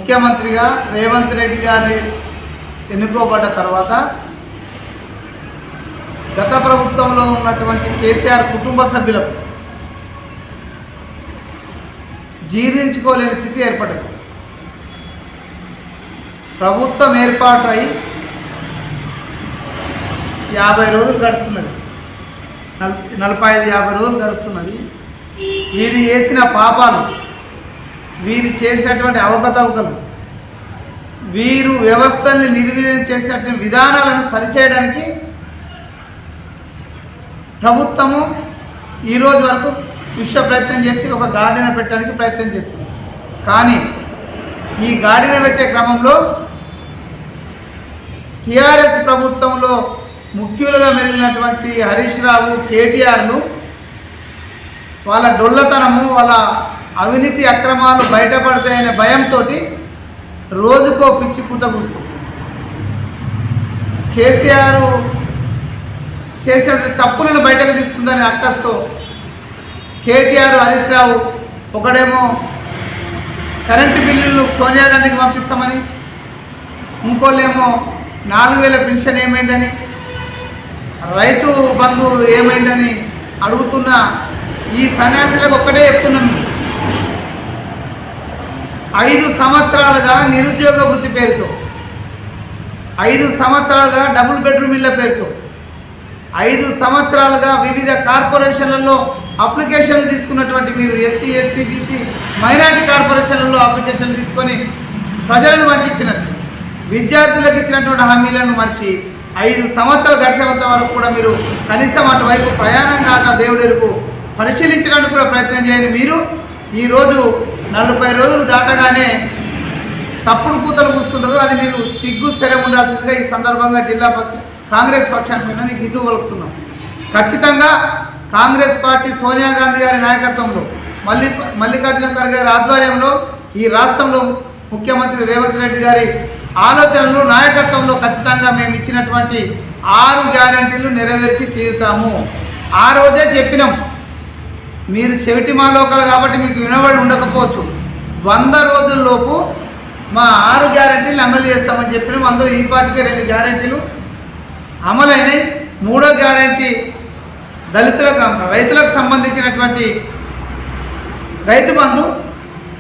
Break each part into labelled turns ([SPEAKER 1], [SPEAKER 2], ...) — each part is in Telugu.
[SPEAKER 1] ముఖ్యమంత్రిగా రేవంత్ రెడ్డి గారి ఎన్నుకోబడ్డ తర్వాత గత ప్రభుత్వంలో ఉన్నటువంటి కేసీఆర్ కుటుంబ సభ్యులకు జీర్ణించుకోలేని స్థితి ఏర్పడింది. ప్రభుత్వం ఏర్పాటై 50 రోజులు గడుస్తున్నది, 45-50 రోజులు గడుస్తున్నది. వీరు చేసిన పాపాలు, వీరు చేసినటువంటి అవకతవకలు, వీరు వ్యవస్థల్ని నిర్వీర్యం చేసినటువంటి విధానాలను సరిచేయడానికి ప్రభుత్వము ఈరోజు వరకు విశ్వ ప్రయత్నం చేసి ఒక గాడిన పెట్టడానికి ప్రయత్నం చేస్తుంది. కానీ ఈ గాడిన పెట్టే క్రమంలో టీఆర్ఎస్ ప్రభుత్వంలో ముఖ్యులుగా మెలిగినటువంటి హరీష్ రావు, కేటీఆర్లు వాళ్ళ డొల్లతనము, వాళ్ళ అవినీతి అక్రమాలు బయటపడతాయనే భయంతో రోజుకో పిచ్చి కూత కూస్తుంది. కేసీఆర్ చేసినటువంటి తప్పులను బయటకు తీస్తుందని అక్కస్తో కేటీఆర్, హరీష్ రావు ఒకడేమో కరెంటు బిల్లులు సోనియా గాంధీకి పంపిస్తామని, ఇంకోళ్ళేమో 4000 పెన్షన్ ఏమైందని, రైతు బంధు ఏమైందని అడుగుతున్న ఈ సన్యాసులకు ఒక్కటే చెప్తున్నాము, 5 సంవత్సరాలుగా నిరుద్యోగ వృత్తి పేరుతో, 5 సంవత్సరాలుగా డబుల్ బెడ్రూమ్ ఇళ్ళ పేరుతో, 5 సంవత్సరాలుగా వివిధ కార్పొరేషన్లలో అప్లికేషన్లు తీసుకున్నటువంటి మీరు ఎస్సీ, ఎస్టీ, బీసీ, మైనారిటీ కార్పొరేషన్లలో అప్లికేషన్లు తీసుకొని ప్రజలను వంచినట్టు, విద్యార్థులకు ఇచ్చినటువంటి హామీలను మర్చి 5 సంవత్సరాలు గడిచేంత వరకు కూడా మీరు కనీసం అటువైపు ప్రయాణం కాక దేవుడెరుకు పరిశీలించడానికి కూడా ప్రయత్నం చేయండి. మీరు ఈరోజు 40 రోజులు దాటగానే తప్పుడు కూతలు కూస్తున్నారు. అది మీరు సిగ్గు శరం ఉండాల్సిందిగా ఈ సందర్భంగా జిల్లా కాంగ్రెస్ పక్షాన్ని నీకు హితవు పలుకుతున్నాం. ఖచ్చితంగా కాంగ్రెస్ పార్టీ సోనియా గాంధీ గారి నాయకత్వంలో, మల్లికార్జున ఖర్గే గారి ఆధ్వర్యంలో ఈ రాష్ట్రంలో ముఖ్యమంత్రి రేవంత్ రెడ్డి గారి ఆలోచనలు, నాయకత్వంలో ఖచ్చితంగా మేము ఇచ్చినటువంటి 6 గ్యారంటీలు నెరవేర్చి తీరుతాము. ఆ రోజే చెప్పినాం. మీరు చెవిటి మాలోకలు కాబట్టి మీకు వినబడి ఉండకపోవచ్చు. 100 రోజుల్లోపు మా 6 గ్యారంటీలు అమలు చేస్తామని చెప్పినాం. అందులో ఈ పార్టీకి 2 గ్యారంటీలు అమలైనవి. 3వ గ్యారంటీ దళితులకు, రైతులకు సంబంధించినటువంటి రైతు బంధు,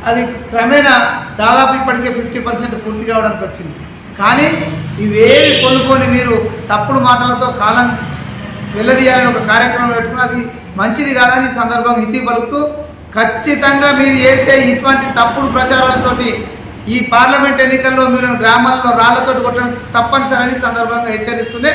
[SPEAKER 1] అది క్రమేణా దాదాపు ఇప్పటికే 50% పూర్తి కావడానికి వచ్చింది. కానీ ఇవేవి కొనుక్కొని మీరు తప్పుడు మాటలతో కాలం వెళ్ళదీయాలని ఒక కార్యక్రమం పెట్టుకుని అది మంచిది కాదని సందర్భంగా హితీ పలుకుతూ, ఖచ్చితంగా మీరు చేసే ఇటువంటి తప్పుడు ప్రచారాలతోటి ఈ పార్లమెంట్ ఎన్నికల్లో మీరు గ్రామాల్లో రాళ్లతోటి కొట్టడం తప్పనిసరని సందర్భంగా హెచ్చరిస్తుంది.